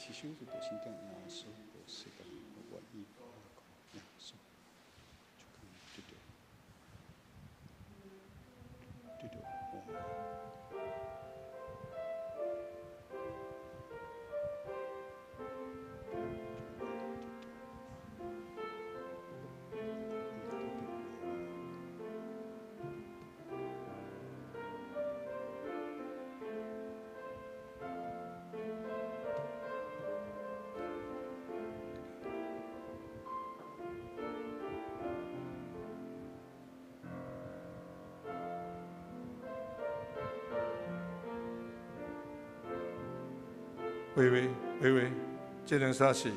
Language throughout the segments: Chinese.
起胸是的心跳压缩的是的，我一口压缩，就可以对对，微微，这人杀气。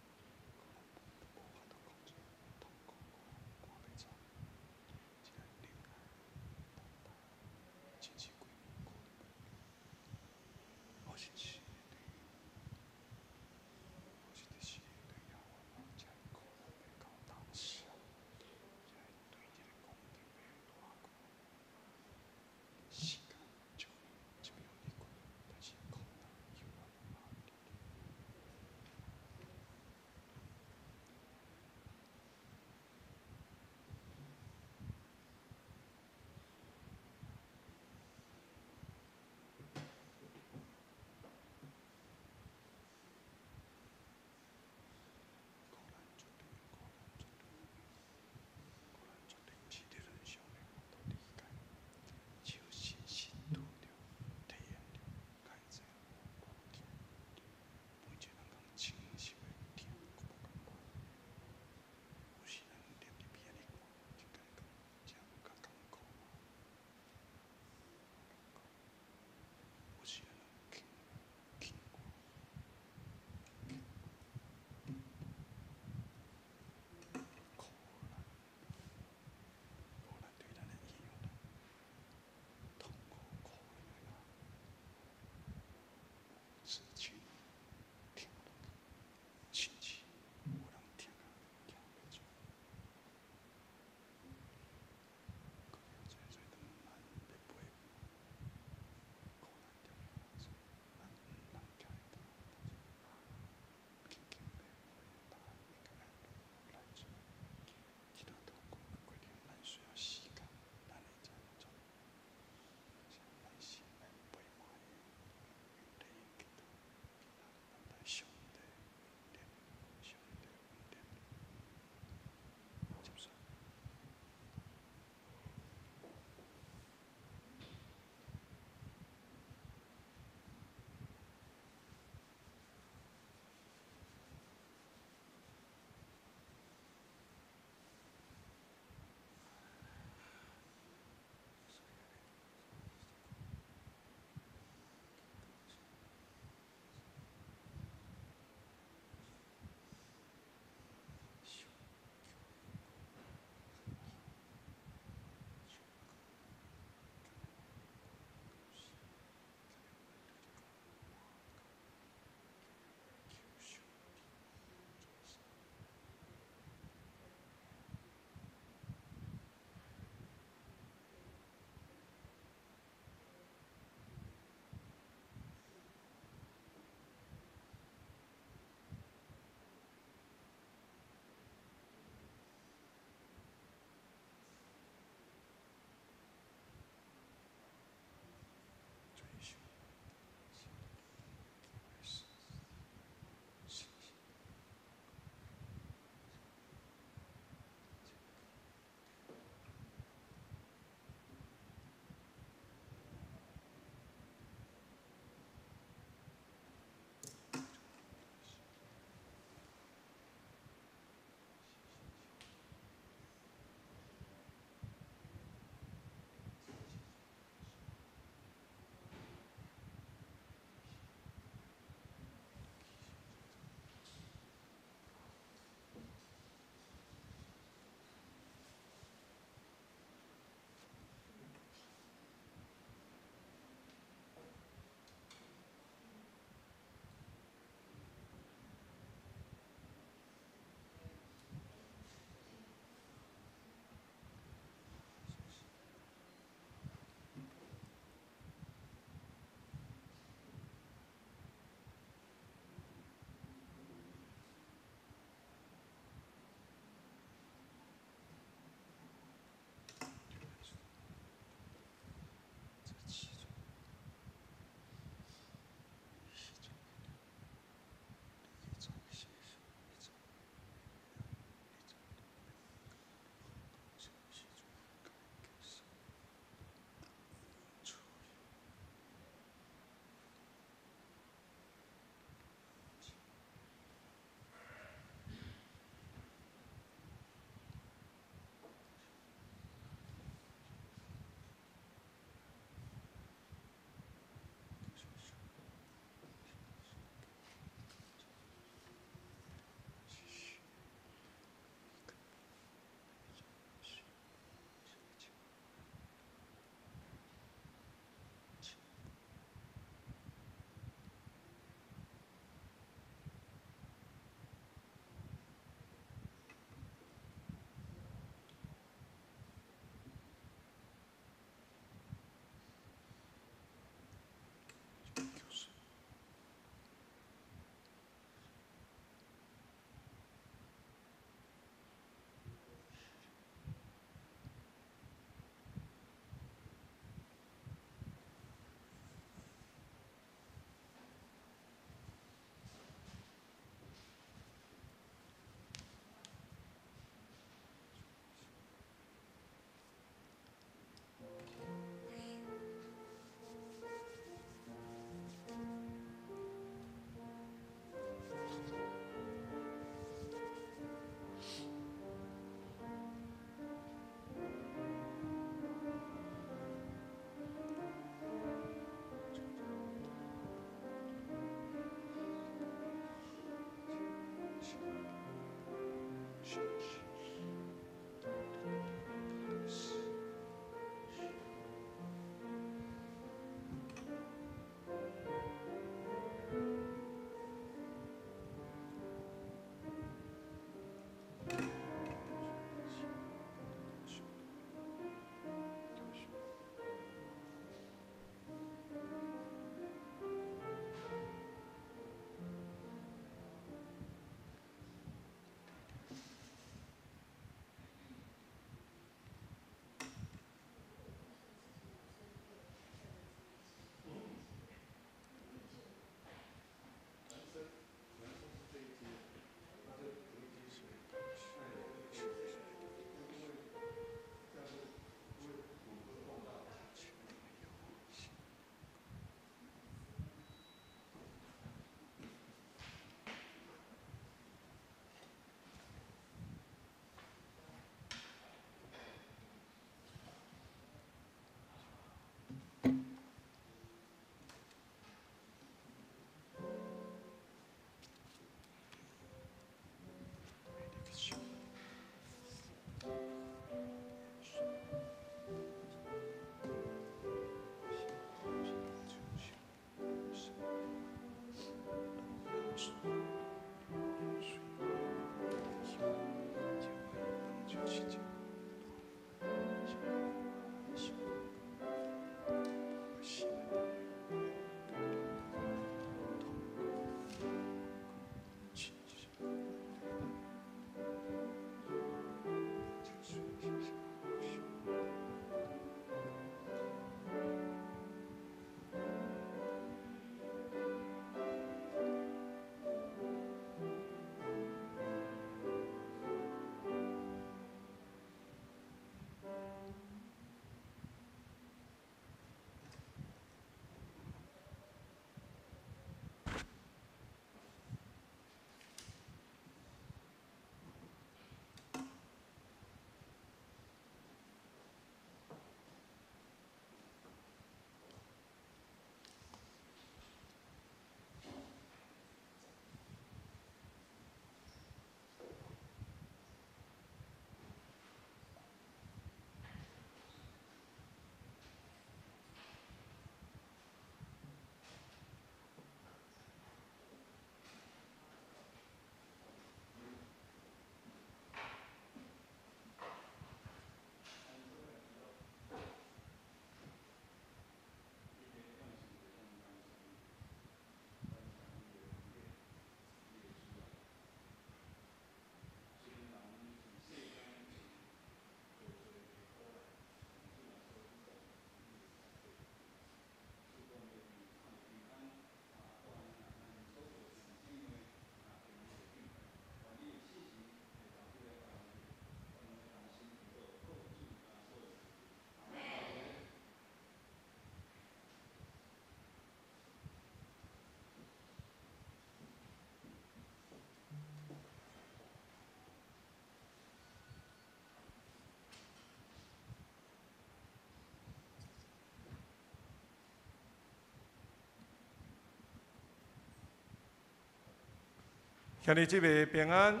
今日这个平安，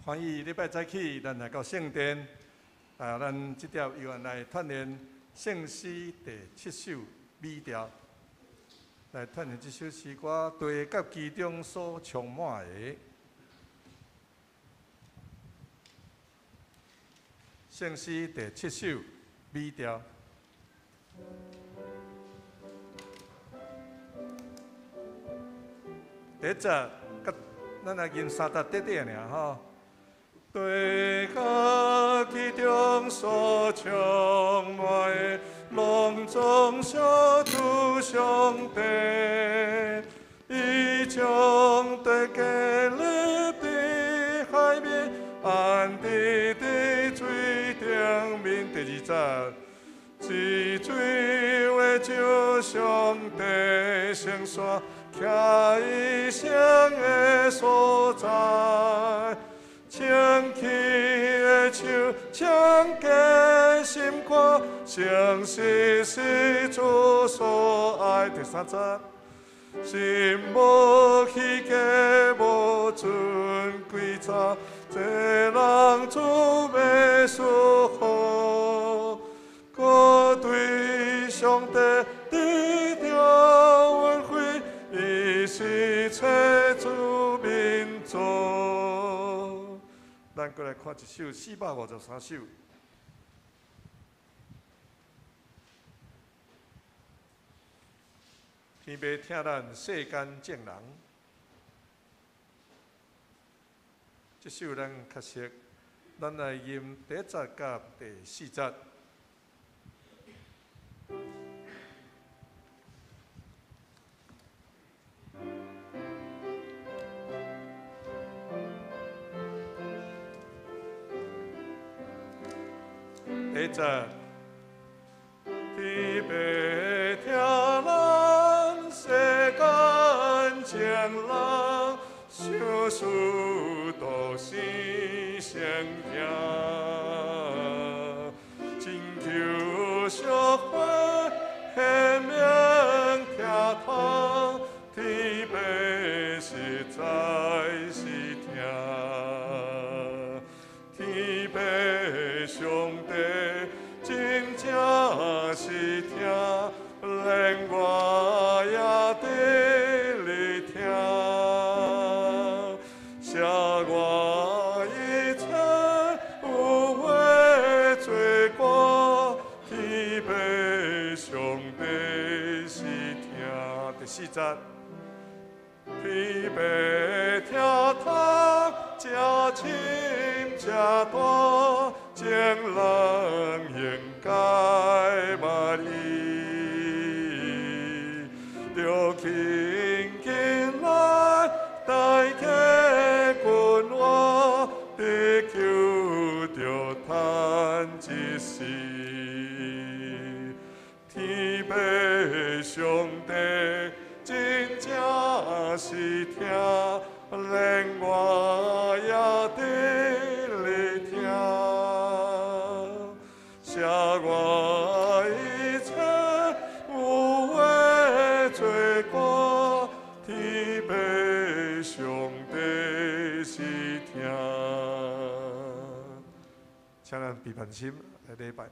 欢喜礼拜早起，咱来到圣殿，咱这条又来锻炼圣诗第7首美调，来锻炼这首诗歌对甲其中所充满的圣诗第7首美调。第一节，咱来吟3节短短尔吼。对甲其中所充满的，隆重小主上帝，伊将地建立伫海面，安置伫水顶面。第2节，是水为救上帝圣山。徛伊城的所在，撑起的手，撑起心肝，诚实是主所爱。第3节，心无虚假，无存诡诈，这人主要祝福，各对上帝低调恩惠。伊是切主民族。咱过来看一首453首。天父听咱世间正人，这首咱确实，咱来吟第1节甲第4节。第1节，天父听咱世间正人，小事大事相听，真求社会显明听透，天父实在是听，天父上帝。真正是听，连我也得你听，写我一切有为罪过，天父上帝是听。第4节，天父听透，真深真大。将人应该捌伊，着轻轻来代替君我，地求着叹一时。天父上帝真正是听，连我也得你听。写我一切有为罪过，天父上帝是听。请咱备盘心来礼拜。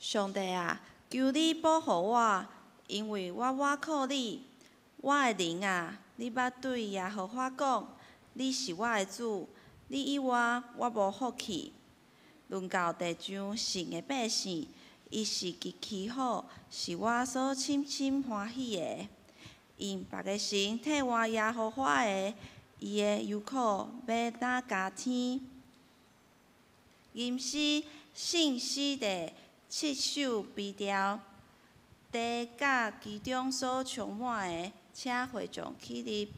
上帝啊，求你保护我，因为我靠你。我的灵啊，你捌对耶和华讲，你是我的主，你以外我无福气。论到地上神的百姓，伊是极其好，是我所深欢喜的。因别个神替我耶和华的，伊的忧苦要哪加添？吟诗信诗的7首悲调，地甲其中所充满的，请会众起立。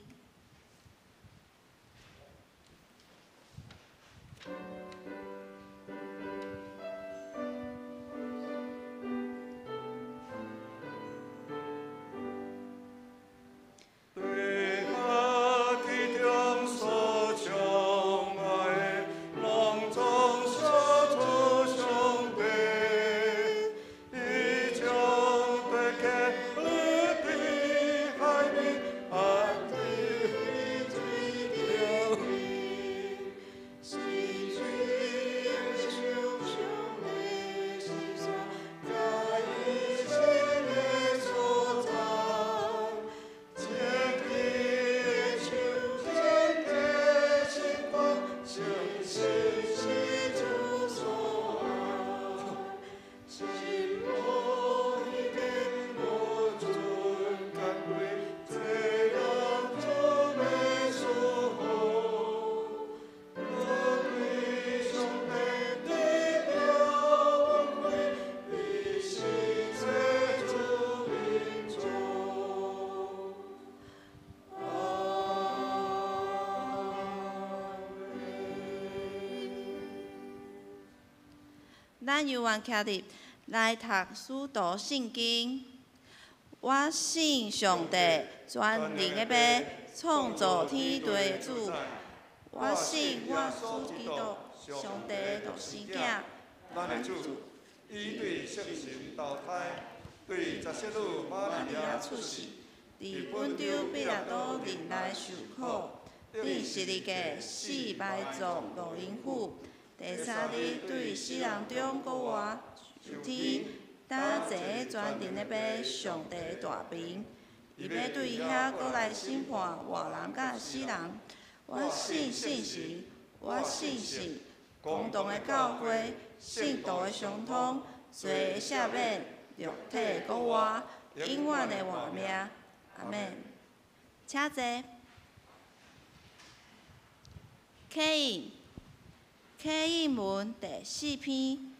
咱犹原徛伫来读使徒圣经。我信上帝全能的爸，创造天地的主。我信我主基督，上帝独生囝。咱的主，伊对圣神投胎，对十七女玛利亚出世，伫本州彼拉多任内受苦，第12个死埋葬路因府。第3日对死人中国活受天，打坐全能的爸上帝大名，伊要对遐过来审判活人甲死人。我信圣神，我信神，公堂的教会，信徒的相通，罪的赦免，肉体的国活，永远的活命。阿免。请坐。启应文第4篇，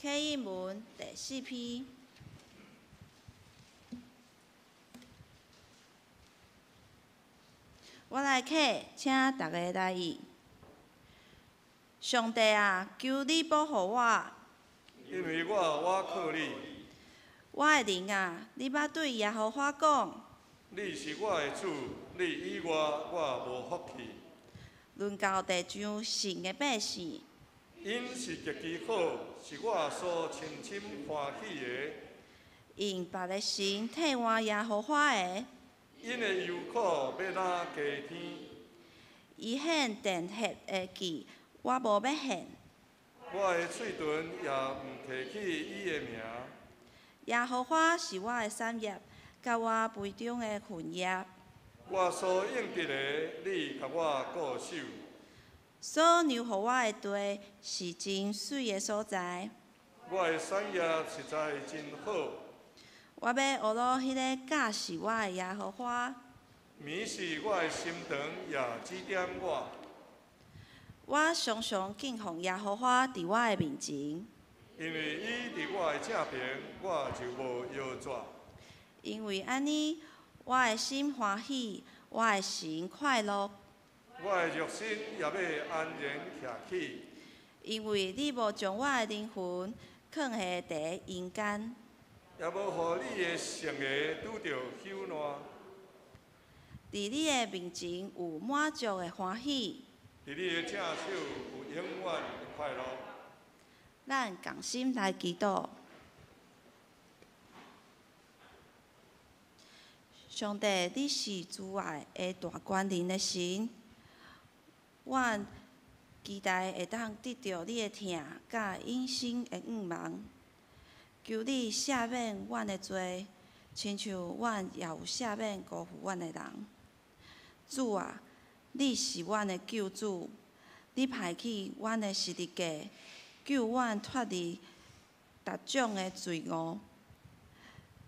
启应文第4篇。我来启，请大家来译。上帝啊，求你保护我，因为我靠你。我的灵啊，你捌对耶和华讲，你是我的主，你以外我无福气。论到地上神的百姓，因是极其好，是我所深欢喜的。因别个神替我耶和华的，因的忧苦要哪加添？伊献殿血的祭，我无要献。我的嘴唇也毋提起伊的名。耶和华是我的产业，甲我杯中的份业。我所应得的，你甲我固守。所留予我的地是真水的所在。我的产业实在真好。我要学罗迄个教示我的耶和华。眠是我的心肠，也指点我。我常常敬奉耶和华伫我的面前，因为伊伫我的正边，我就无摇拽。因为安尼，我的心欢喜，我的神快乐。我的肉身也要安然徛起。因为你无将我的灵魂放下伫阴间，也无互你的圣言拄着朽烂。伫你的面前有满足的欢喜，伫你的正手有永远的快乐。咱共心来祈祷。上帝，你是慈爱的大权能的神，阮期待会当得到你的疼，甲永生的愿望。求你赦免阮的罪，亲像阮也有赦免辜负阮的人。主啊，你是阮的救主，你派去阮的十字架，救阮脱离逐种的罪恶。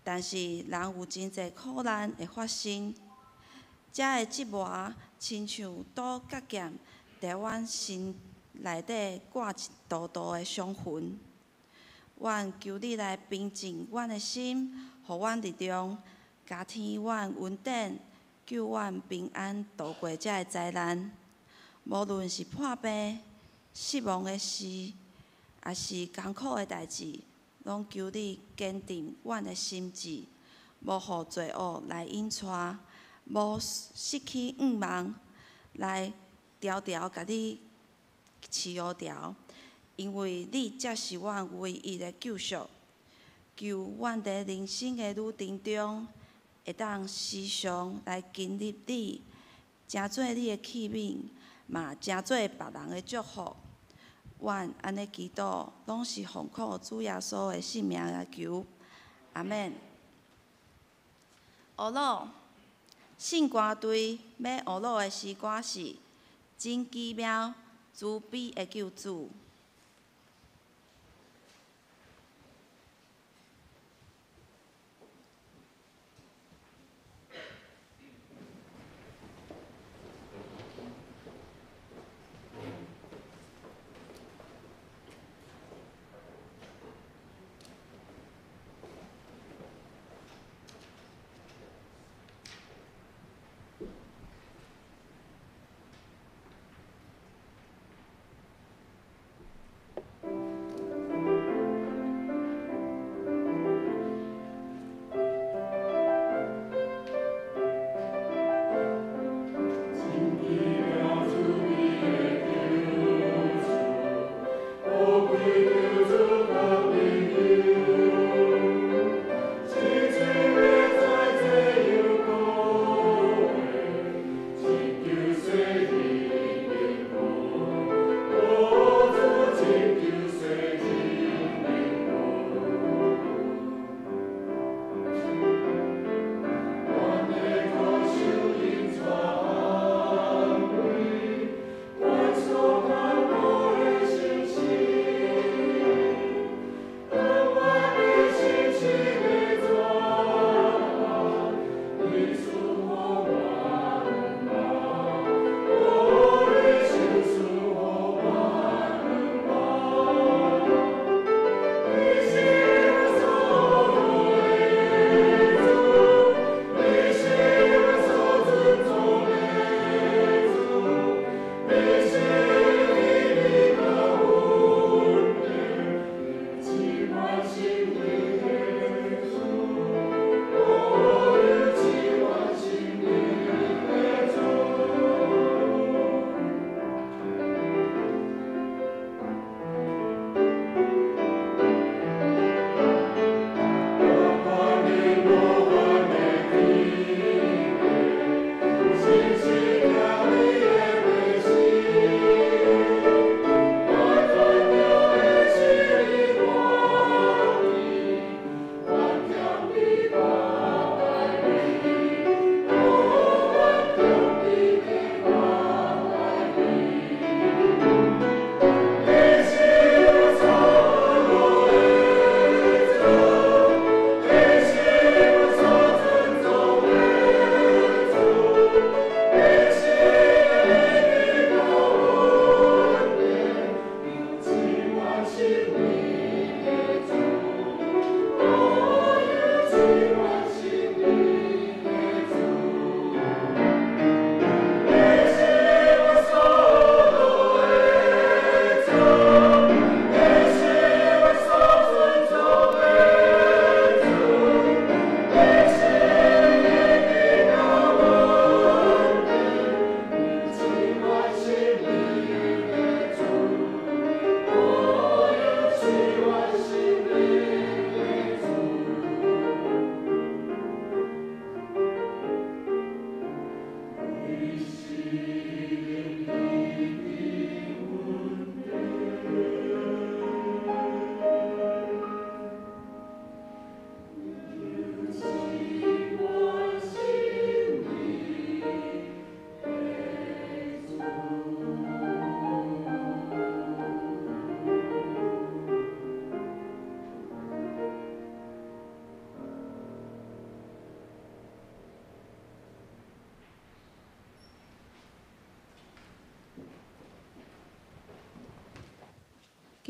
但是人有真侪苦难会发生，遮个折磨亲像刀割剑，伫阮心内底挂一道道的伤痕。阮求你来平静阮的心，互阮力量，加添阮稳定，救阮平安度过遮个灾难。无论是破病、失望的事，也是艰苦的代志，拢求你坚定阮的心志，无互罪恶来引带，无失去愿望来条条甲你饲护条。因为你才是阮唯一的救赎，求阮伫人生的旅程中，会当时常来经历你，成做你的器皿，嘛成做别人的祝福。阮安尼祈祷，拢是奉靠主耶稣的圣名来求，阿免。学老圣歌队要学老的诗歌是真奇妙慈悲的救主。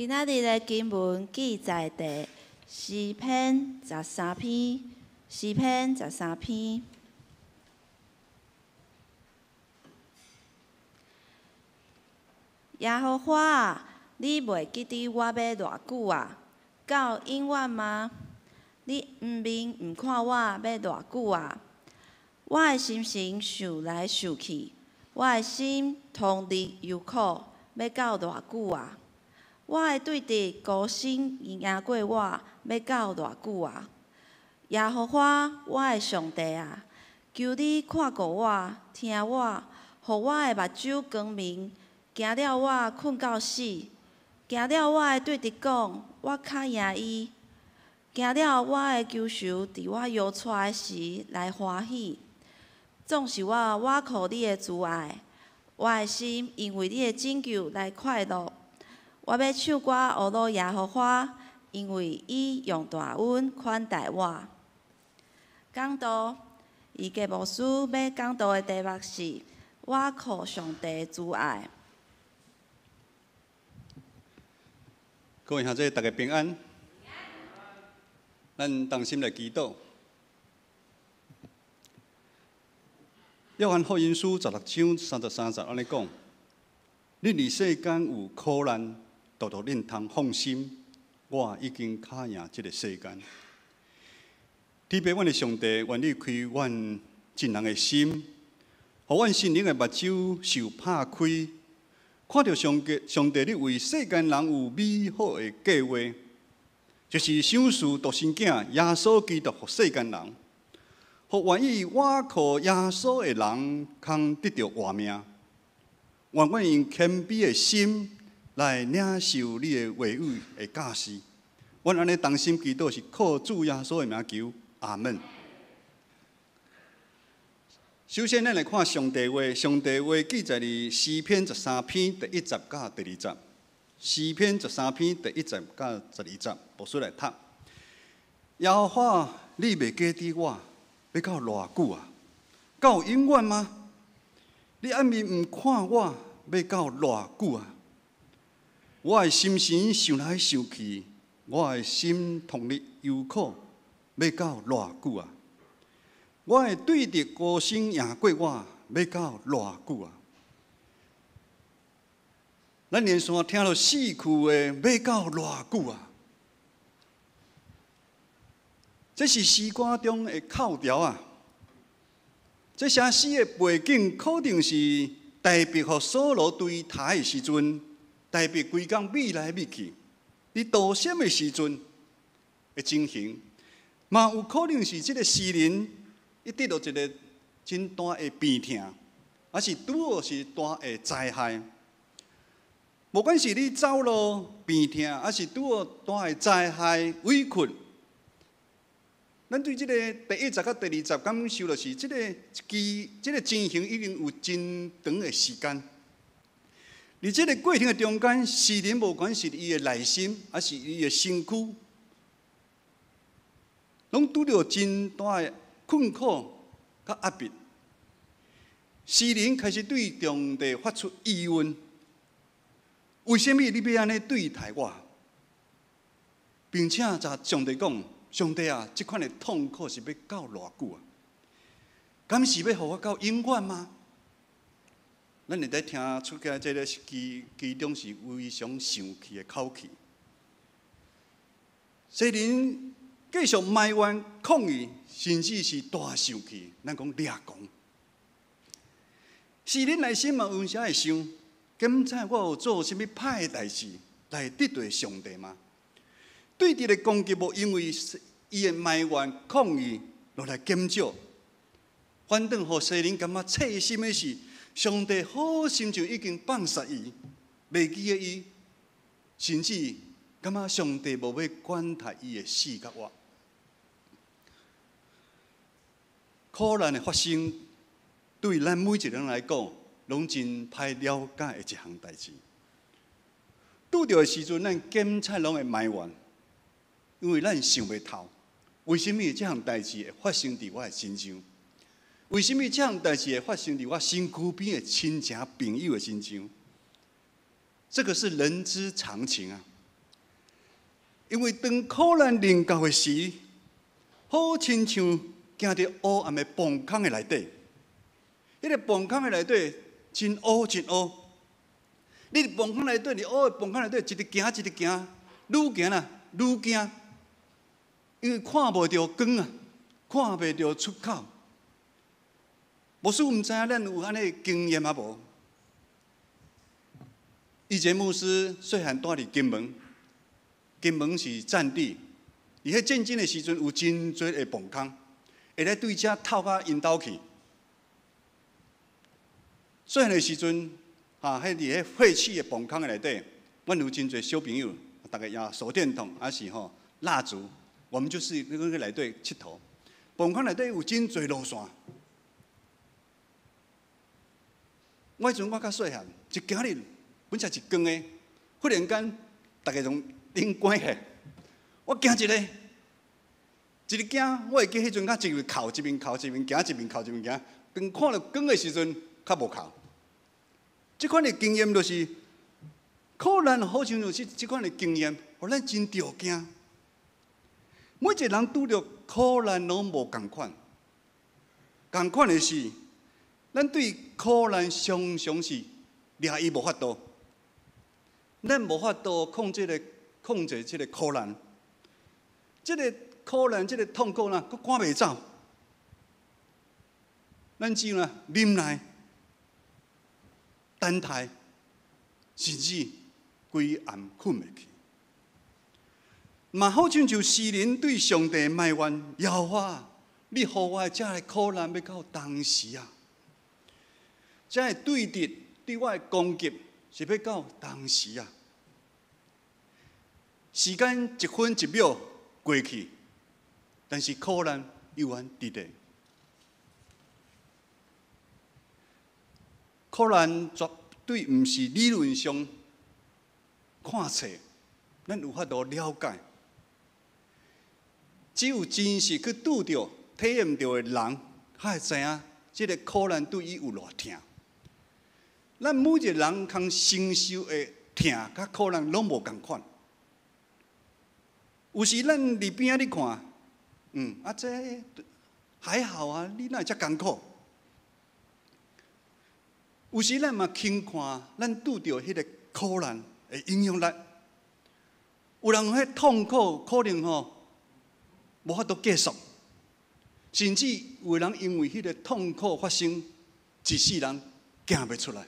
今仔日的经文记载伫诗篇13篇，诗篇13篇。耶和华啊，你袂记得我要偌久啊？到永远吗？你毋明毋看我要偌久啊？我的心神想来想去，我的心通力忧苦，要到偌久啊？我的对敌孤身赢过我，要到偌久啊？耶和华，我的上帝啊，求你看顾我，听我，互我的目睭光明，惊了我困到死，惊了我的对敌讲，我较赢伊，惊了我的救赎伫我摇出的时来欢喜。总是我靠你的慈爱，我的心因为你的拯救来快乐。我要唱歌学乐耶和华，因为伊用大恩款待我。讲道，伊嘅牧师要讲道的题目是：我靠上帝慈爱。各位兄弟，大家平安。咱同心来祈祷。约翰福音书16章33节安尼讲：恁伫世间有苦难，独独恁通放心，我已经打赢这个世间。天父，阮的上帝，愿你开阮真人的心，互阮心灵的目睭受拍开，看到上帝你为世间人有美好的计划，就是赏赐独生囝耶稣基督互世间人，互愿意倚靠耶稣的人，通得到活命。愿阮用谦卑的心来领受你的话语的教示。阮安尼同心祈祷，是靠主耶稣的名求，阿门。首先，咱来看上帝话。上帝话记载伫诗篇13篇第1节到第2节。诗篇13篇第1节到12节，牧师来读。耶和华，你袂记得我，要到偌久啊？到永远吗？你暗暝毋看我，要到偌久啊？我的心神想来想去，我的心痛力忧苦，要到偌久啊？我的对敌孤身赢过我，要到偌久啊？咱连续听到死去的，要到偌久啊？这是诗歌中的口条啊！这写诗的背景，肯定是台北和所罗对台的时阵，台北规工美来美去，伫道险的时阵的情形，嘛有可能是这个诗人伊得到一个真大的病痛，还是拄好是大的灾害。无管是你走路病痛，还是拄好大的灾害委屈。咱对这个第1节到第2节感受就是这个情形已经有真长的时间。而这个过程的中间，诗人无管是伊的内心，还是伊的身躯，拢拄着真大的困苦甲压迫。诗人开始对上帝发出疑问：为什么你要安尼对待我？并且甲上帝讲。上帝啊，这款的痛苦是要到偌久啊？敢是要互我到永远吗？咱会在听出个这个其中是非常生气的口气。诗人继续埋怨抗议，甚至是大生气，咱讲掠狂。诗人内心嘛有时会想：今仔我有做甚物歹的代志来得罪上帝吗？对敌的攻击无因为伊的埋怨抗议落来减少，反倒互世人感觉刺心的是，上帝好心就已经放杀伊，袂记得伊，甚至感觉上帝无要管待伊的死甲活。苦难的发生，对咱每一个人来讲，拢真歹了解的一项代志。拄着的时阵，咱检测拢会埋怨。因为咱想袂透，为什么这项代志会发生伫我的身上？为什么这项代志会发生伫我身躯边的亲情朋友的身上？这个是人之常情啊！因为当苦难临到的时，好亲像行伫黑暗的崩坑的内底。迄个崩坑的内底真黑真黑。你伫崩坑内底，伫黑的崩坑内底，一直行一直行，愈行啊愈惊，因为看无到光啊，看袂到出口。牧师毋知影咱有安尼经验啊无？以前牧师细汉住伫金门，金门是战地，伫迄战争的时阵有真侪的崩坑，会来对遮透到因兜去。细汉的时阵，迄伫迄废弃的崩坑的内底，阮有真侪小朋友，大家也手电筒，还是蜡烛，我们就是那个内底佚佗。崩坑内底有真侪路线。我迄阵我较细汉，一今日本来是光的，忽然间大家从灯关起，我惊一个，一直惊。我会记迄阵，一面哭一面哭，一面行一面哭一面行。当看到光的时阵，较无哭。即款的经验就是，苦难好像就是即款的经验，互咱真着惊。每一个人拄着苦难拢无共款，共款的是，咱对苦难常常是掠伊无法度。咱无法度控制这个苦难，这个苦难，这个痛苦呢，佫赶袂走。咱只有忍耐、等待，甚至规暗困袂去。嘛好像就诗人对上帝埋怨：耶和华，你予我这个苦难要到当时啊！这个对敌对我的攻击是要到当时啊！时间一分一秒过去，但是苦难犹原伫咧。苦难绝对毋是理论上看册，咱有法度了解。只有真实去拄着、体验到的人，才会知影这个苦难对伊有偌痛。咱每一个人通承受的痛甲苦难拢无共款。有时咱伫边仔咧看，这还好啊，你哪会遮艰苦？有时咱嘛轻看，咱拄着迄个苦难的影响力。有人迄痛苦可能无法度结束，甚至有人因为迄个痛苦发生，一世人行袂出来。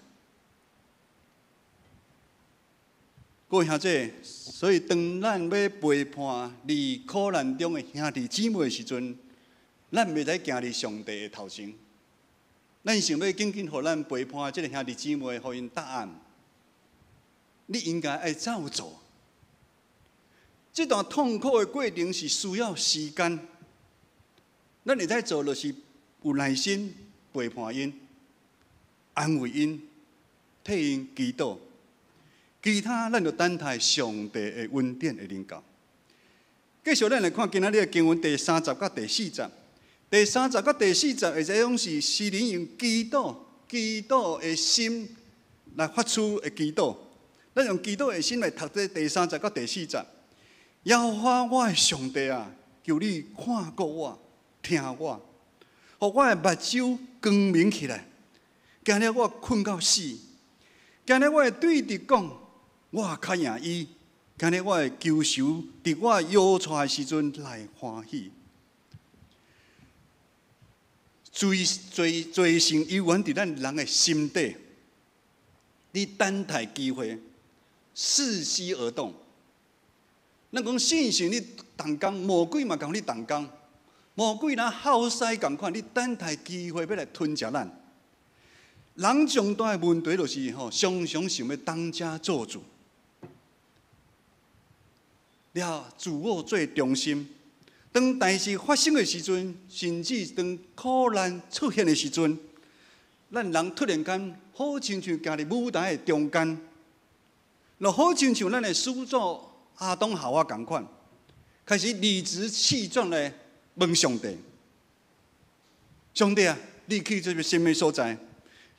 各位兄弟，所以当咱要陪伴伫苦难中的兄弟姊妹的时阵，咱袂使行伫上帝的头前。咱想要紧紧互咱陪伴即个兄弟姊妹，互因答案，你应该爱怎样做？这段痛苦的过程是需要时间，咱会使做就是有耐心陪伴因、安慰因、替因祈祷。其他咱就等待上帝的恩典的临到。继续，咱来看今仔日的经文第30到第40。第30到第40，会使讲是诗人用祈祷的心来发出的祈祷。咱用祈祷的心来读这第30到第40。耶和华我的上帝啊，求你看顾我，听我，互我的目睭光明起来。今日我困到死，今日我会对敌讲，我较赢伊。今日我会求仇，伫我摇出的时阵来欢喜。罪性犹原伫咱人的心底，你等待机会，伺机而动。咱讲信心，你动工，魔鬼嘛共你动工，魔鬼若好势共款，你等待机会要来吞食咱。人上大的问题就是常常想要当家做主，了自我做中心。当代志发生的时阵，甚至当苦难出现的时阵，咱人突然间好亲像行伫舞台的中间，就好亲像咱的始祖亚当夏娃同款，开始理直气壮来问上帝：上帝啊，你去这个什么所在？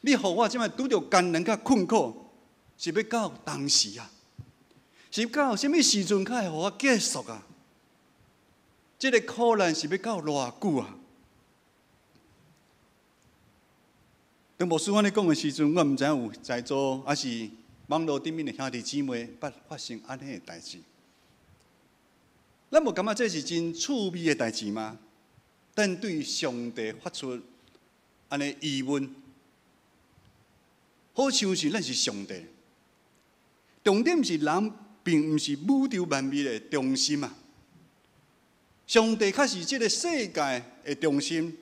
你予我即摆拄着艰难甲困苦，是要到当时啊？是到什么时阵才会互我结束啊？这个苦难是要到偌久啊？当牧师安尼讲的时阵，我毋知影有在座还是网络顶面的兄弟姊妹捌发生安尼的代志。咱无感觉这是真趣味的代志吗？但对上帝发出安尼疑问，好像是咱是上帝。重点是人，并毋是宇宙万物的中心啊！上帝才是这个世界的中心。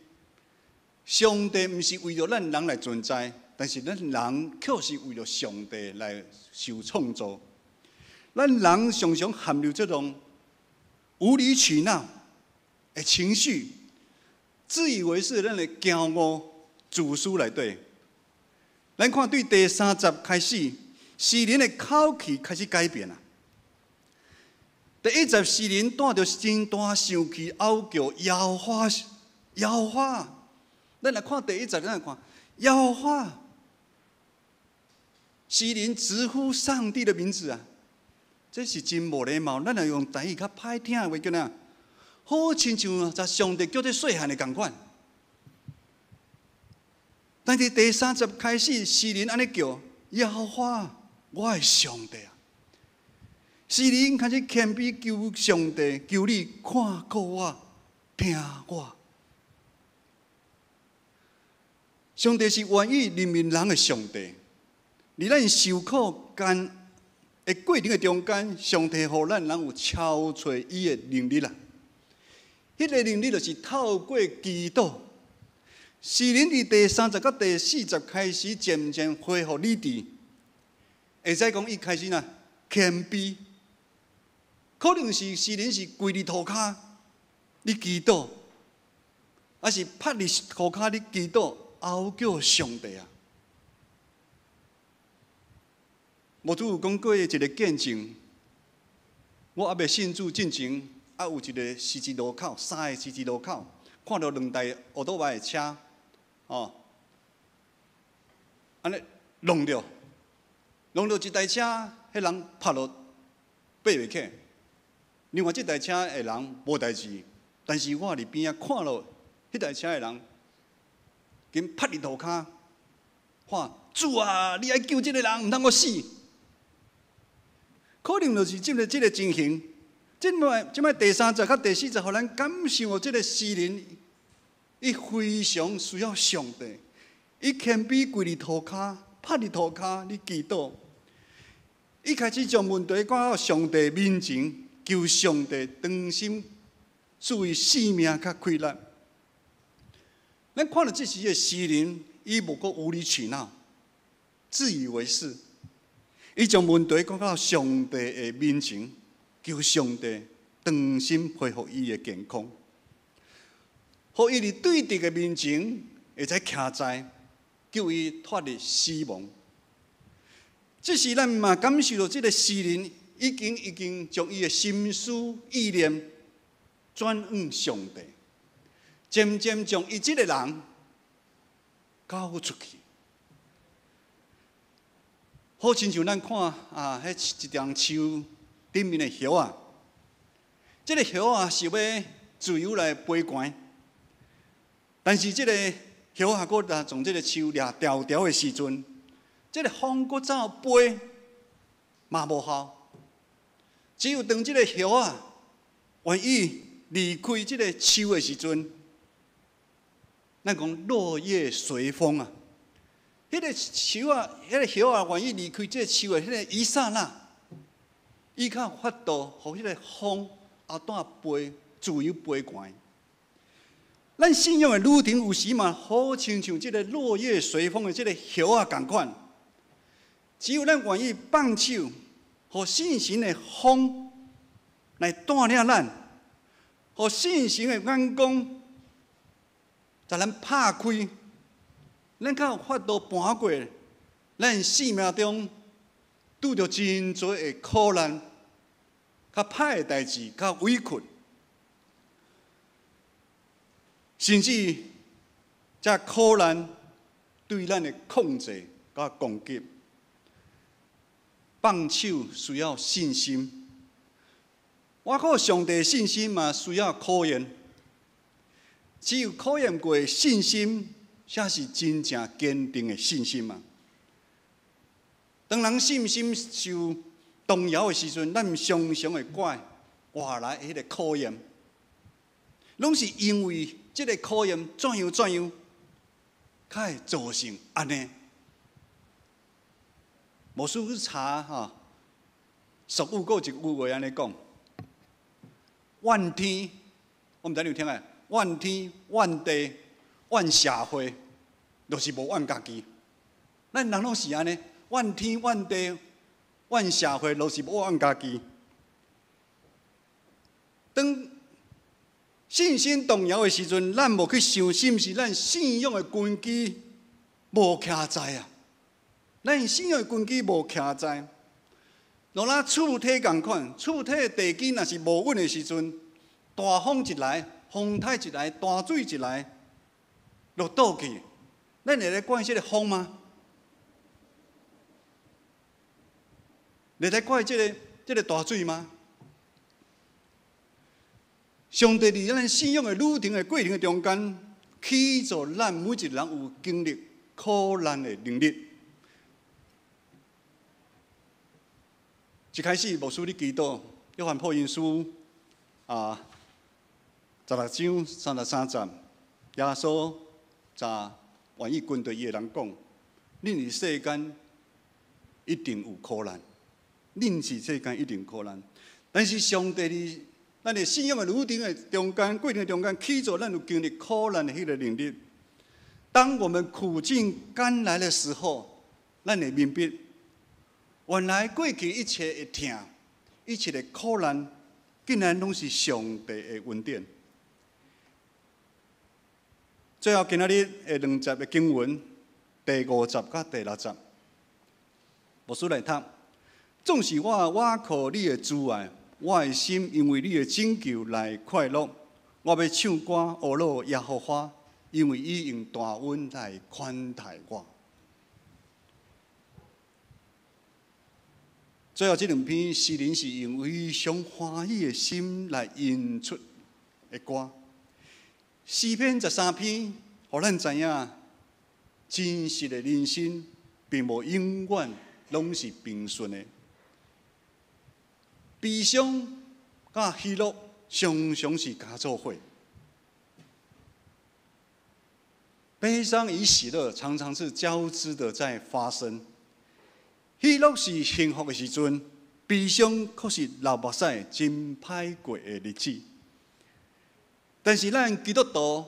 上帝毋是为了咱人来存在，但是咱人却是为了上帝来受创造。咱人常常陷入这种无理取闹的情绪，自以为是咱的骄傲、自私内底。咱看对第30开始，诗人的口气开始改变啊。第1节诗人带着真大生气，嗷叫摇花，摇花。咱来看第1节，咱来看摇花。诗人直呼上帝的名字啊，这是真无礼貌。咱来用台语较歹听的话叫哪？好亲像在上帝叫这细汉的同款。但是第3节开始，诗人安尼叫耶和华，我的上帝啊！诗人开始谦卑求上帝，求你看顾我，听我。上帝是愿意怜悯人的上帝，在咱受苦艰的过程的中间，上帝予咱人有超出伊的能力啦。迄个能力就是透过基督。诗人伫第3节到第4节开始渐渐恢复理智，会使讲伊开始呐谦卑，可能是诗人是跪伫涂骹，你祈祷，还是趴伫涂骹你祈祷，嗷叫上帝啊！牧主有讲过一个见证，我还未信主进前，有一个十字路口，3个十字路口，看到2台奥多麦的车。安尼弄着一台车，迄人拍落爬袂起。另外这台车的人无代志，但是我伫边仔看到迄台车的人，紧拍伫涂骹，喊主啊！你爱救这个人，毋通我死。可能就是这个情形。即摆第3节到第4节，互咱感受这个诗人。伊非常需要上帝，伊谦卑跪伫涂骹，趴伫涂骹，你祈祷。伊开始将问题赶到上帝面前，求上帝当心注意性命较快乐。咱看到这时的诗人，伊无过无理取闹，自以为是。伊将问题赶到上帝的面前，求上帝当心恢复伊的健康。互伊伫对敌的面前会使徛在，救伊脱离死亡。这时咱嘛感受到，这个诗人已经将伊的心思意念转向上帝，渐渐将伊这个人交出去。好亲像咱看迄一张树顶面的叶啊，这个叶啊是要自由来飞悬。但是这个叶啊，搁从这个树掠条条的时阵，这个风搁走飞，嘛无效。只有当这个叶啊愿意离开这个树的时阵，咱讲落叶随风啊。迄个树啊，迄个叶啊，愿意离开这个树的迄个一刹那，伊较有法度，互迄个风后带飞，自由飞悬。咱信仰的路程有时嘛，好亲像这个落叶随风的这个叶啊同款。只有咱愿意放手，互信心的风来带领咱，互信心的眼光在咱拍开，咱较有法度搬过咱生命中拄着真多的苦难、较歹的代志、较委屈。甚至这苦难对咱的控制甲攻击，放手需要信心，我靠上帝信心嘛需要考验。只有考验过的信心，才是真正坚定的信心嘛。当人信心受动摇的时阵，咱常常会怪外来的迄个考验，拢是因为这个考验怎样，才会造成安尼。无需去查哈，俗语有一句话安尼讲：怨天，我毋知你有听诶？怨天、怨地、怨社会，就是无怨家己。咱人拢是安尼，怨天、怨地、怨社会，就是无怨家己。当信心动摇的时阵，咱无去想，是毋是咱信仰的根基无徛在啊？咱信仰的根基无徛在，若咱厝体共款，厝体的地基若是无稳的时阵，大风一来，风台一来，大水一来，就倒去。咱会来怪这个风吗？会来怪这个大水吗？上帝伫咱信仰的旅程的过程中间，启造咱每一个人有经历苦难的能力。一开始牧师咧祈祷，约翰福音书16章33节，耶稣愿意跟对伊个人讲：恁伫世间一定有苦难，恁是世间一定有苦难。但是上帝伫咱的信仰的旅程的中间、过程中间，启造咱有经历苦难的迄个能力。当我们苦尽甘来的时候，咱会明白，原来过去一切的痛、一切的苦难，竟然拢是上帝的恩典。最后今仔日的2节的经文，第5节甲第6节，牧师来读：总是我靠你的慈爱。我的心因为你的拯救来快乐，我要唱歌学乐耶和华，因为伊用大恩来款待我。最后这2篇诗人是用非常欢喜的心来吟出的歌。诗篇13篇，互咱知影，真实的人生并无永远拢是平顺的。悲伤甲喜乐常常是加做伙，悲伤与喜乐常常是交织的在发生。喜乐是幸福的时阵，悲伤却是流目屎真歹过的日子。但是咱基督徒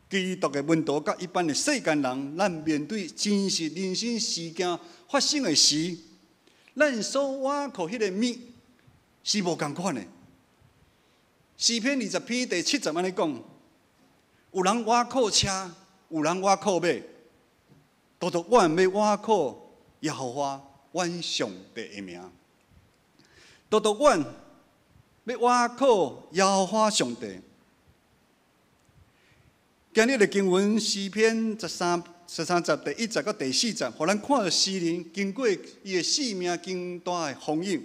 的门徒甲一般的世间人，咱面对真实人生事件发生的时，咱所倚靠迄个物。是无共款的。诗篇20篇第7节安尼讲：有人倚靠车，有人倚靠马，独独阮要倚靠耶和华，阮上帝的名。独独阮要倚靠耶和华上帝。今日的经文诗篇13节第1节到第4节，互咱看到诗人经过伊的生命经大的风雨。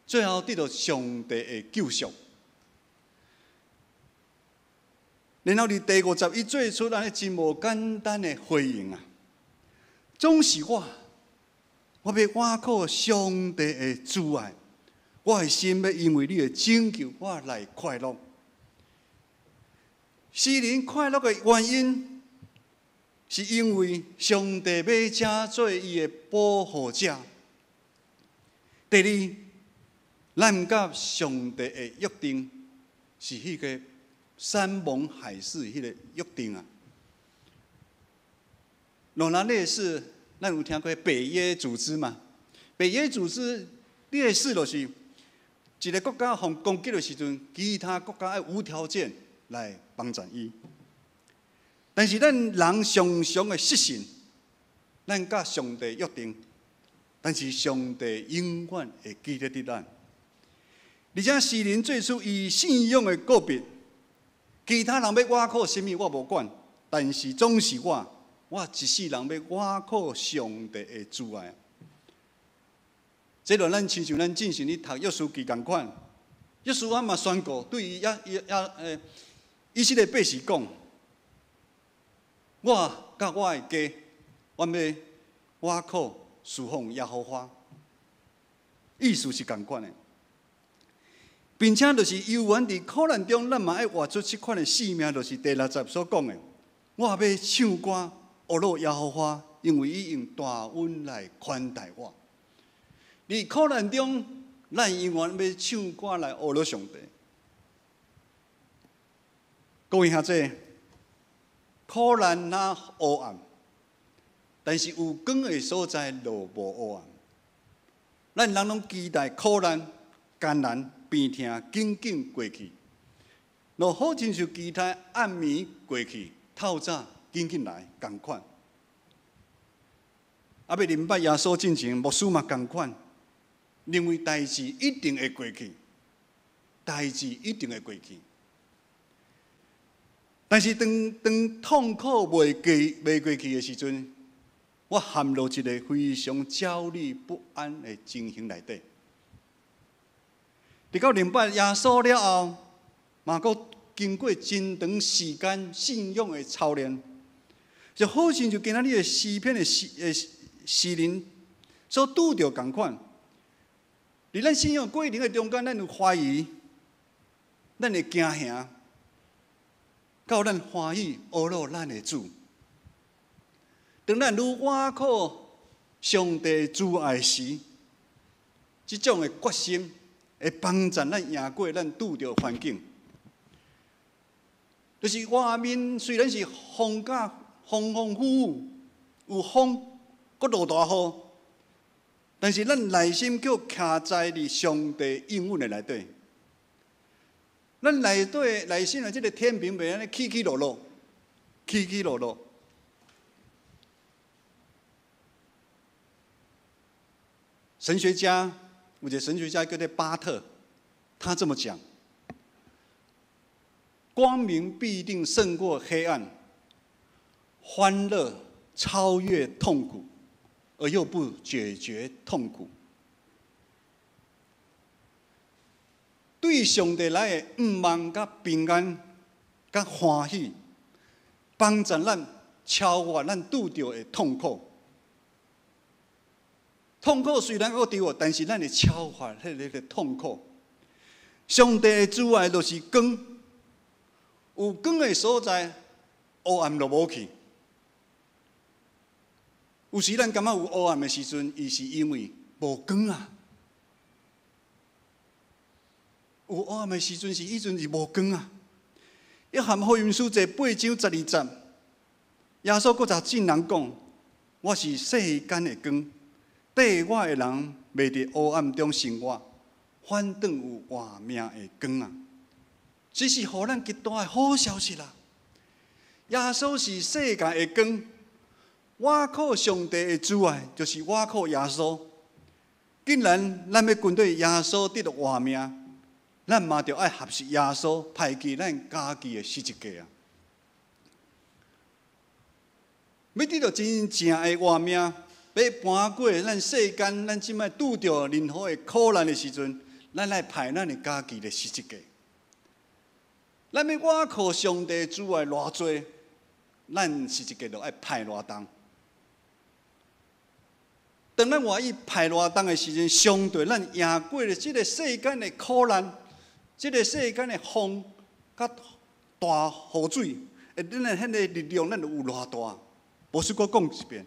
最后得到上帝的救赎，然后伫第5节，伊做出安尼真无简单的回应啊！总是我要倚靠上帝的慈爱，我的心要因为你的拯救，我来快乐。诗人快乐的原因，是因为上帝要请做伊的保护者。第二，咱甲上帝的约定是迄个山盟海誓迄个约定啊。若然类似，咱有听过北约组织嘛？北约组织类似就是一个国家互攻击的时阵，其他国家要无条件来帮助伊。但是咱人常常的失信，咱甲上帝约定，但是上帝永远会记得伫咱。而且诗人做出伊信仰的告别，其他人要倚靠什么我无管，但是总是我一世人要倚靠上帝的慈爱。这就咱亲像咱进行咧读约书记共款，约书亚嘛宣告对于以色列百姓讲，我甲我的家，我要瓦口侍奉耶和华，意思是共款的，并且就是犹原伫苦难中，咱嘛爱活出这款的性命，就是第60所讲的，我要唱歌学乐耶和华，因为伊用大恩来款待我。伫苦难中，咱永远要唱歌来学乐上帝。各位兄弟，苦难若黑暗，但是有光的所在就无黑暗。咱人拢期待苦难、艰难、病痛紧紧过去，就好亲像期待暗暝过去，透早紧紧来共款。啊，要明白耶稣进前，牧师嘛共款，认为代志一定会过去，代志一定会过去。但是当痛苦未过去的时阵，我陷入一个非常焦虑不安的情形内底。直到明白耶稣了后，嘛阁经过真长时间信仰的操练，就好像就今仔日的诗篇的诗人所拄着同款。伫咱信仰过程的中间，咱有怀疑，咱会惊吓。到咱欢喜学乐咱的主，当咱愈倚靠上帝主爱时，这种的决心会帮助咱赢过咱拄着环境。就是外面虽然是风风雨雨，有风，阁落大雨，但是咱内心却徛在伫上帝应允的内底。咱内心的这个天平袂安尼起起落落，起起落落。神学家，有一个神学家叫做巴特，他这么讲：光明必定胜过黑暗，欢乐超越痛苦，而又不解决痛苦。对上帝来的盼望、甲平安、甲欢喜，帮助咱超越咱拄着的痛苦。痛苦虽然搁伫，但是咱会超越迄个痛苦。上帝的主爱就是光，有光的所在，黑暗就无去。有时咱感觉有黑暗的时阵，伊是因为无光啊。有黑暗的时阵是以前是无光啊。约翰福音书第8章12节，耶稣搁才真人讲：我是世间的光，缀我的人袂伫黑暗中生活，反倒有活命的光啊！这是互咱极大的好消息啦！耶稣是世界的光，我靠上帝的主爱，就是我靠耶稣。既然咱要跟对耶稣得到活命，咱嘛着爱合适耶稣派去咱家己的十字架啊！要得到真正的活命，要搬过咱世间咱即摆拄着任何的苦难的时阵，咱来派咱的家己的十字架。咱要倚靠上帝主爱偌济，咱十字架就爱派偌重。当咱愿意派偌重的时阵，相对咱赢过了即个世间的苦难。这个世间的风、甲大雨水，咱的迄个力量，咱有偌大？无说我讲一遍。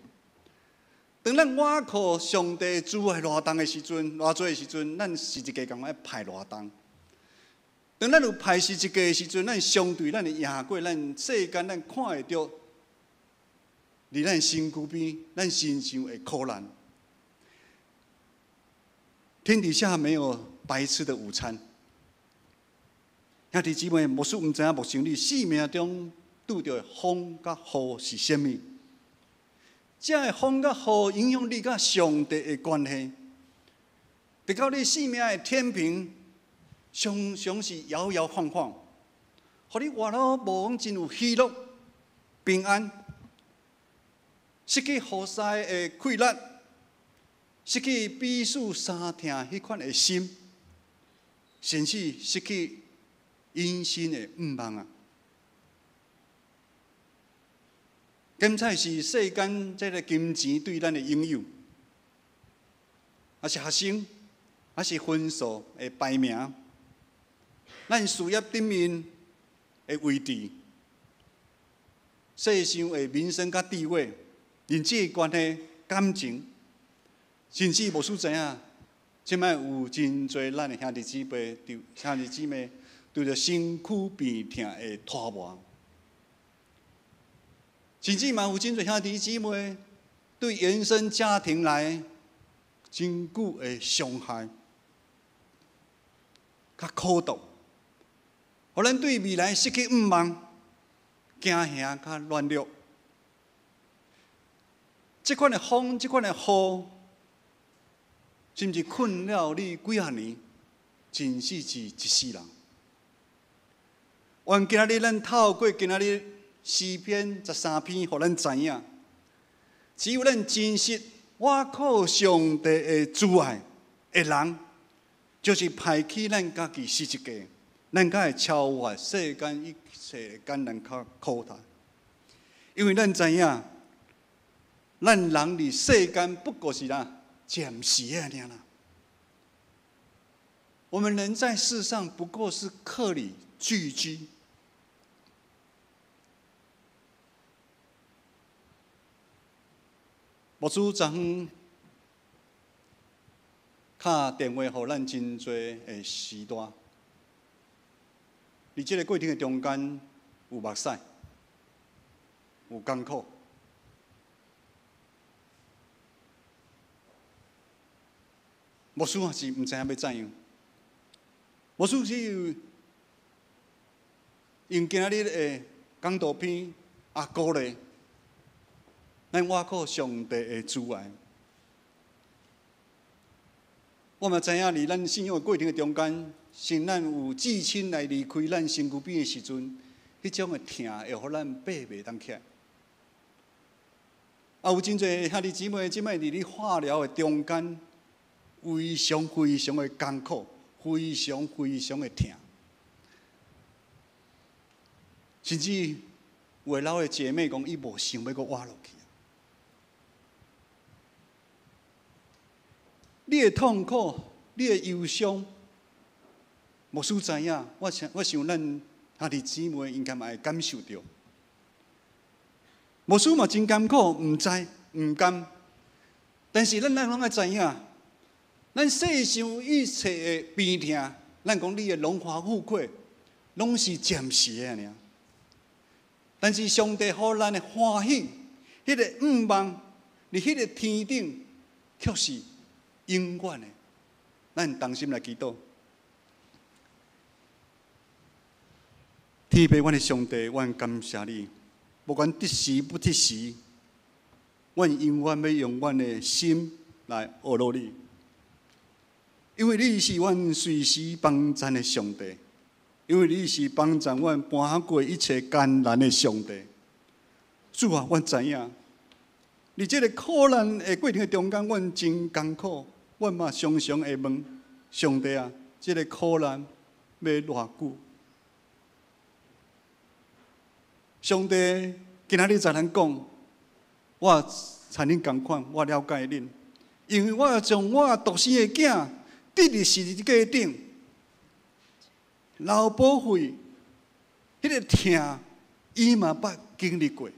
当咱倚靠上帝主爱偌重的时阵，偌济的时阵，咱十字架共爱派偌重。当咱有派十字架的时阵，咱相对咱会赢过咱世间咱看会到，伫咱身躯边、咱身上的苦难。天底下没有白吃的午餐。兄弟姊妹，牧师毋知影目前你生命中拄着的风甲雨是啥物？这个风甲雨影响你甲上帝的关系，直到你生命的天平常常是摇摇晃晃，互你活到无讲真有喜乐、平安，失去好势的快乐，失去彼此相听迄款的心，甚至失去因心的愿望啊！检采是世间这个金钱对咱的拥有，还是学生，还是分数的排名，咱事业顶面的位置，世上的名声甲地位，人际关系、感情，甚至无数知影，即摆有真侪咱的兄弟姊妹，对着身躯病痛的拖磨。甚至嘛有真侪兄弟姊妹对原生家庭来真久的伤害、较苦毒，互咱对未来失去愿望、惊吓较乱弱。这款的风，这款的雨，甚至困扰你几啊年，真是一世人。愿今仔日咱透过今仔日诗篇13篇，互咱知影，只有咱真实倚靠上帝的主爱的人，就是派去咱家己死一家，咱才会超越世间一切艰难较苦难。因为咱知影，咱人伫世间不过是暂时的尔啦。我们人在世上不过是客旅聚居。牧师昨昏敲电话予咱真侪的时代，伫即个过程的中间，有目屎，有艰苦。牧师也是毋知影要怎样。牧师是用今仔日的讲道篇鼓励咱倚靠上帝的主爱。我嘛知影，伫咱信仰的过程的中间，先咱有至亲来离开咱身躯边的时阵，迄种的疼会互咱爬袂当起来。有真侪兄弟姊妹，即摆伫咧化疗的中间，非常非常的艰苦，非常非常的疼，甚至有老的姐妹讲，伊无想要阁活落去。你的痛苦，你的忧伤，牧师知影，我想咱兄弟姊妹应该嘛会感受到。牧师嘛真艰苦，毋知毋甘，但是咱拢爱知影，咱世上一切的病痛，咱讲你的荣华富贵，拢是暂时的尔。但是上帝予咱的欢喜，迄个愿望，伫迄个天顶，却是永远的。咱同心来祈祷。天父，阮的上帝，阮感谢你，不管得时不得时，阮永远要用阮的心来学罗你，因为你是阮随时帮助的上帝，因为你是帮助阮搬过一切艰难的上帝。主啊，阮知影，伫这个苦难的过程中间，阮真艰苦，阮嘛常常会问上帝啊，这个苦难要偌久？上帝今仔日才咱讲，我参恁同款，我了解恁，因为我要将我独生的囝得伫十字架顶，流宝血，迄个疼，伊嘛捌经历过。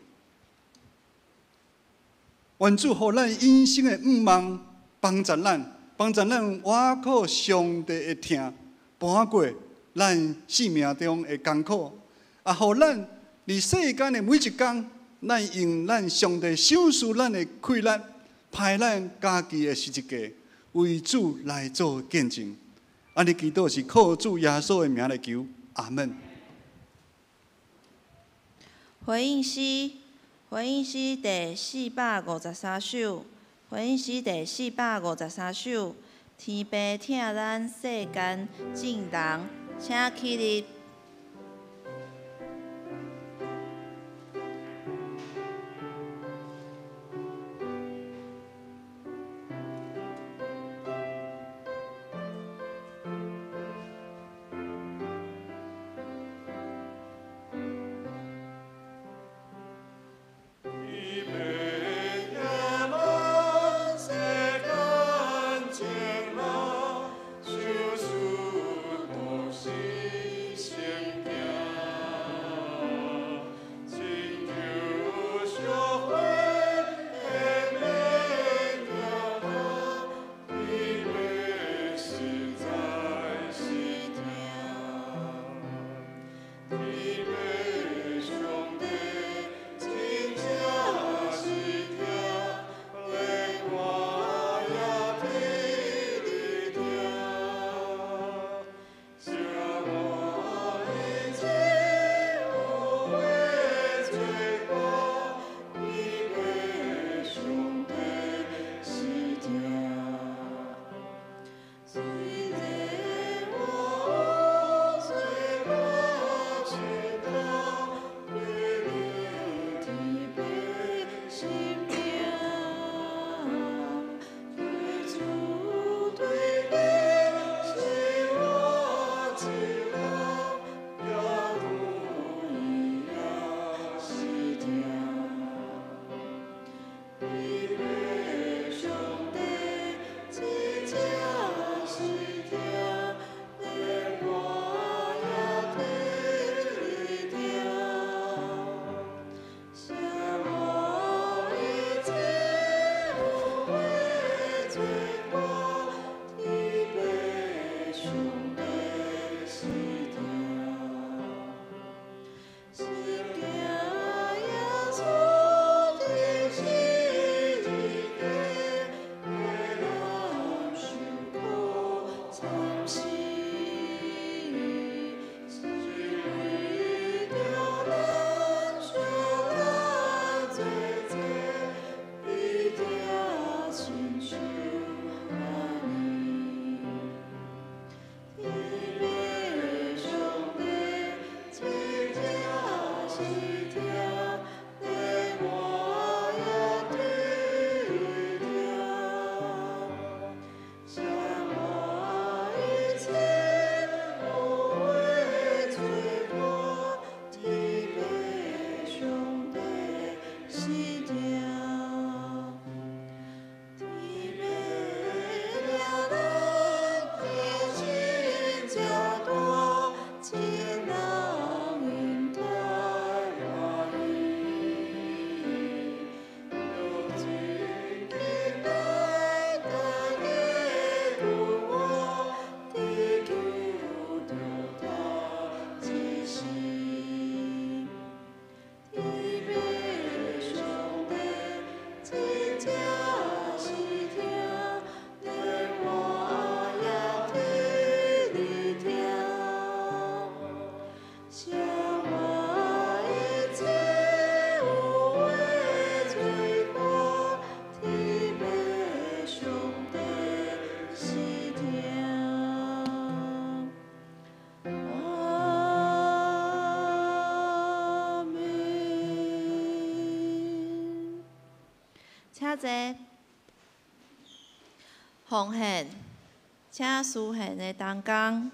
愿主互咱因生的愿望帮助咱，帮助咱倚靠上帝的疼，搬过咱生命中的艰苦，也互咱伫世间的每一天，咱用咱上帝赏赐咱的快乐，派咱家己的十字架，为主来做见证。安尼祈祷是靠主耶稣的名来求，阿门。回应诗第453首，回应诗第453首。天父疼咱世间众人，请起立。请坐，奉献，请书献的同工。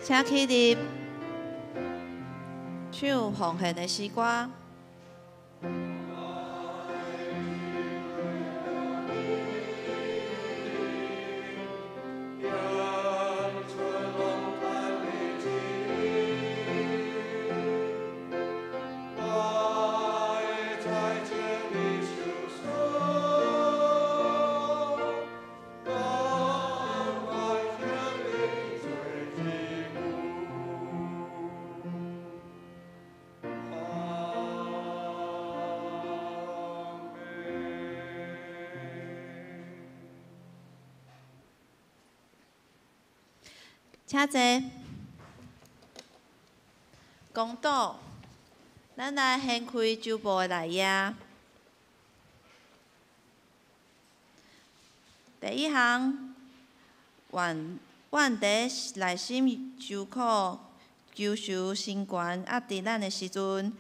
请起立，唱奉献的诗歌。请坐，公道，咱来掀开周报的内页。第一项，愿伫内心受苦、求受新冠压伫咱的时阵，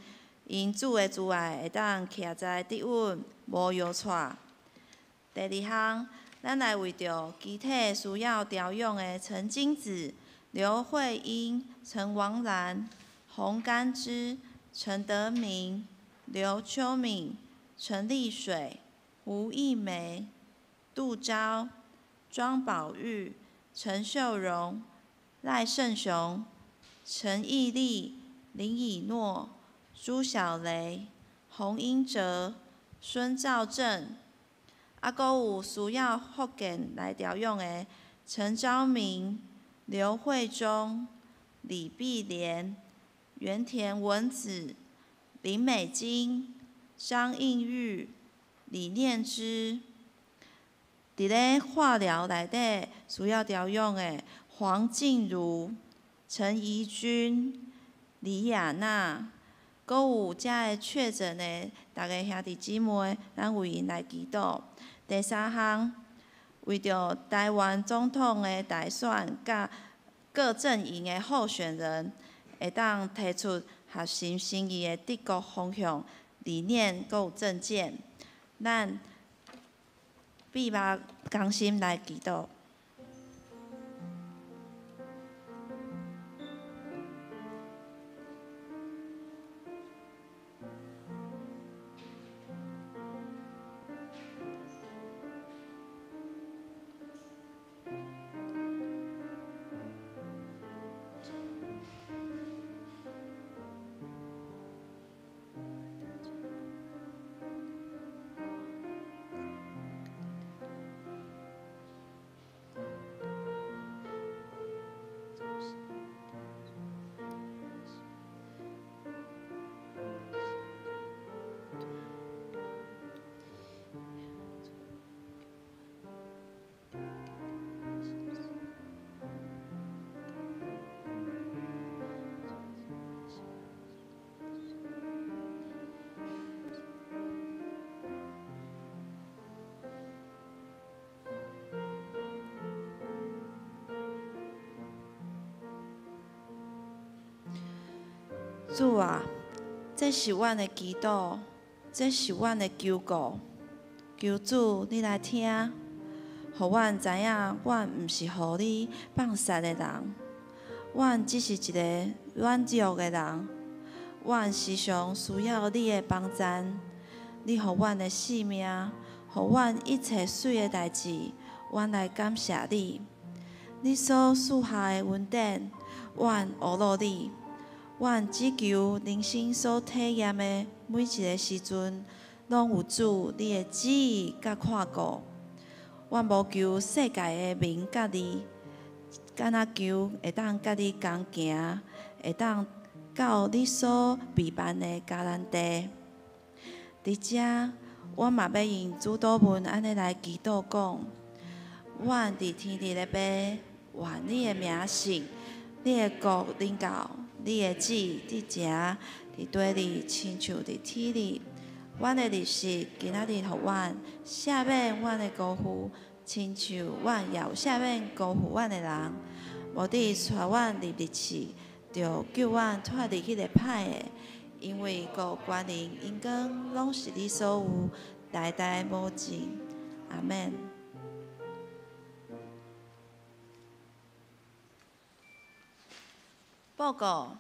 因主的慈爱会当徛在得稳，无摇掣。第二项，咱来为着机体需要调养的陈金子、刘慧英、陈王兰、洪甘之、陈德明、刘秋敏、陈丽水、吴艺梅、杜昭、庄宝玉、陈秀荣、赖胜雄、陈义利、林以诺、朱小雷、洪英哲、孙兆正，啊，阁有需要福建来调用的陈昭明、刘惠忠、李碧莲、原田文子、林美金、张应玉、李念之。伫咧化疗内底需要调用的黄静茹、陈怡君、李雅娜，阁有遮个确诊的大家兄弟姊妹，咱为因来祈祷。第三项，为着台湾总统的大选，甲各阵营的候选人会当提出核心新意的治国方向、理念，阁有政见，咱闭目同心来祈祷。主啊，这是阮的祈祷，这是阮的求告，求主你来听，互阮知影，阮毋是互你放杀的人，阮只是一个软弱的人，阮时常需要你的帮助，你互阮的性命，互阮一切水的代志，阮来感谢你。你所赐下的恩典，阮学落你。阮只求人生所体验的每一个时阵，拢有主你的旨意甲看顾。阮无求世界的名甲利，敢若求会当甲你同行，会当到你所备办的迦南地。伫遮，阮嘛要用主祷文安尼来祈祷讲：阮伫天地的爸，愿你的名圣，你的国临到。你的旨伫遮，伫地里，亲像伫天里。阮的日食今仔日互阮，赦免阮的辜负，亲像阮也有赦免辜负阮的人。无伫带阮入日市，着救阮脱离迄个歹的，因为国权力、荣光拢是你所有，代代无尽。阿免。报告。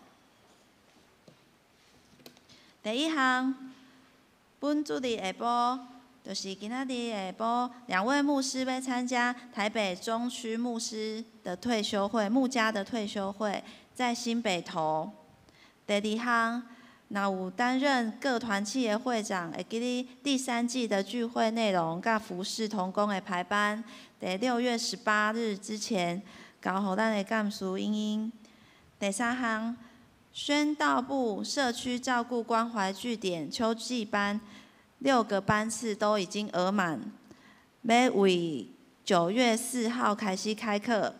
第一项，本主日下晡，就是今仔日下晡，2位牧师要参加台北中区牧师的退休会，牧家的退休会，在新北投。第二项，若有担任各团契的会长，会记得第3季的聚会内容甲服事同工的排班，在6月18日之前，交予咱的干事英英。第三项，宣道部社区照顾关怀据点秋季班6个班次都已经额满，要为9月4号开始开课，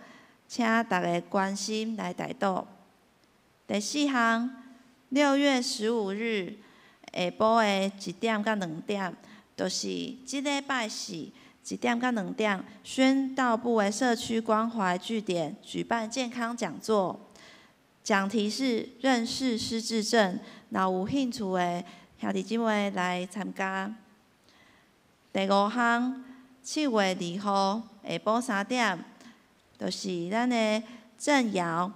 请大家关心来台岛。第四项，6月15日下晡的1点到2点，就是即礼拜4。1点到2点，宣道部的社区关怀据点举办健康讲座。讲题是认识失智症，若有兴趣的兄弟姊妹来参加。第5项，7月2號下晡3點，就是咱的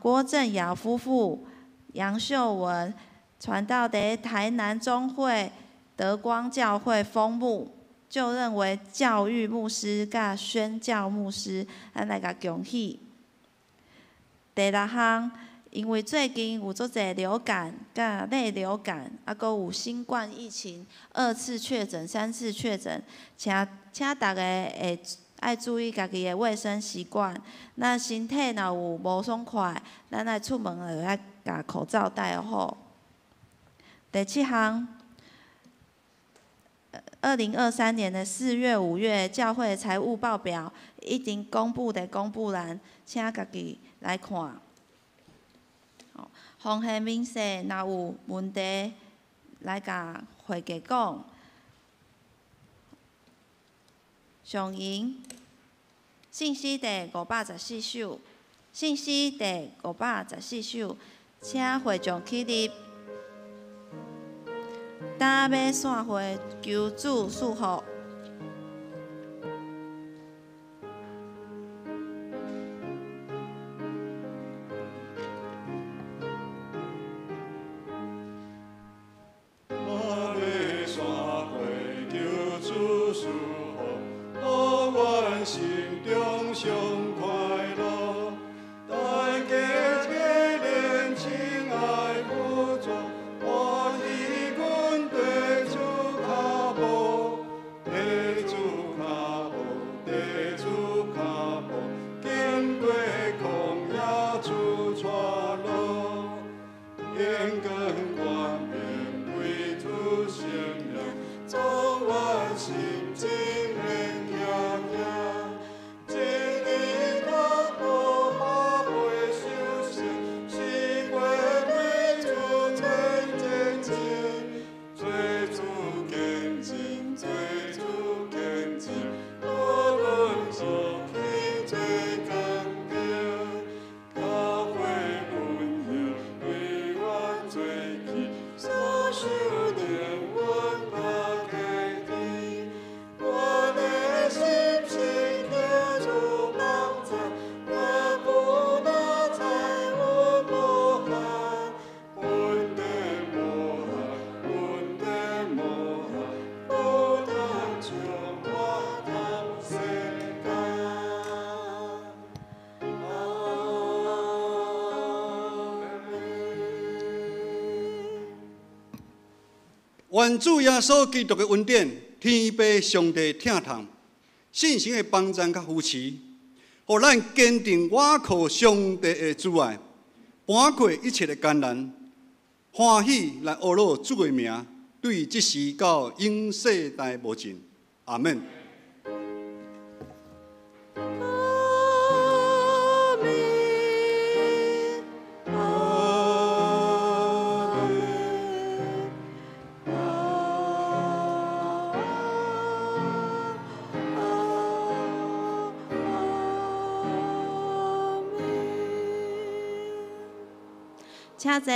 郭正尧夫妇、杨秀文传道伫台南中会德光教会封牧。就任为教育牧师甲宣教牧师，咱来甲恭喜。第六项，因为最近有足侪流感、甲类流感，阁有新冠疫情2次确诊、3次确诊，请大家会爱注意家己的卫生习惯。那身体若有无爽快，咱爱出门就爱甲口罩戴好。第七项，2023年的4月、5月教会财务报表已经公布在公布栏，请家己来看。奉献民事若有问题，来甲会计讲。上营信息第514首，信息第514首，请会众起立，打马散会，求主赐福。愿主耶稣基督的恩典、天父上帝疼痛、信心的帮助甲扶持，互咱坚定倚靠上帝的主爱，搬过一切的艰难，欢喜来学罗主的名，对即时到永世代无尽。阿门。请坐。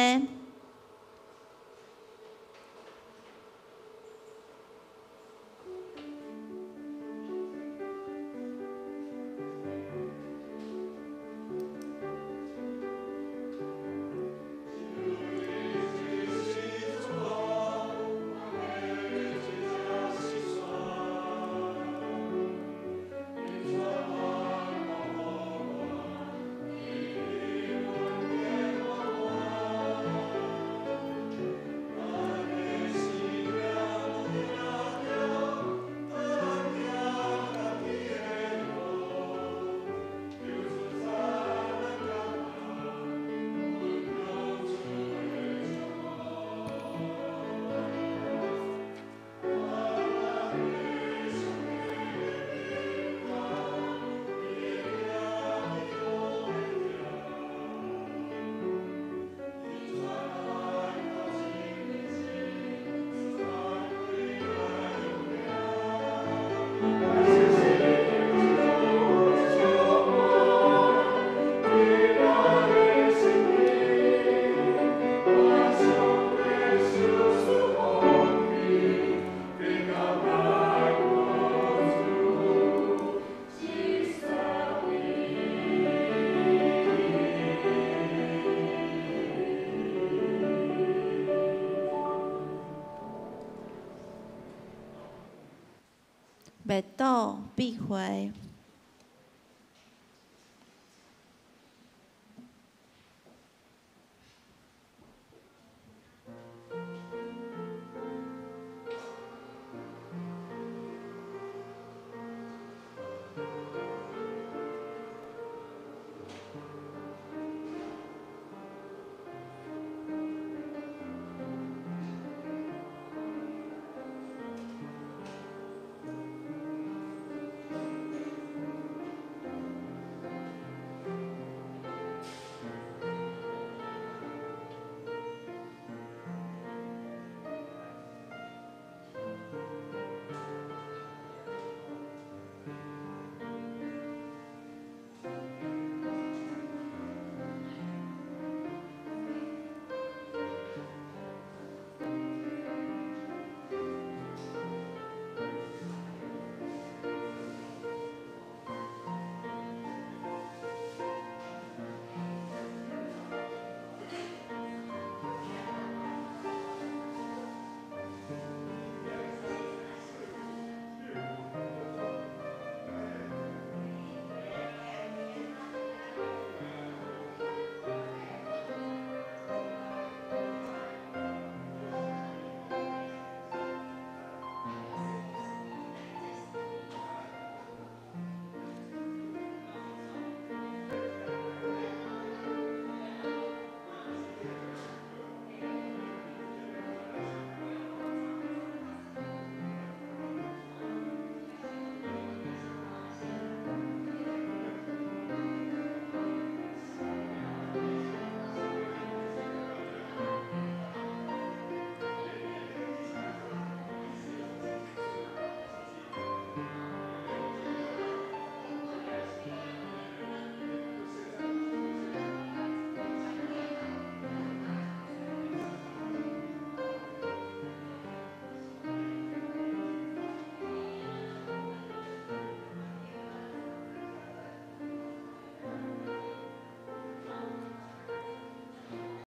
白倒必回。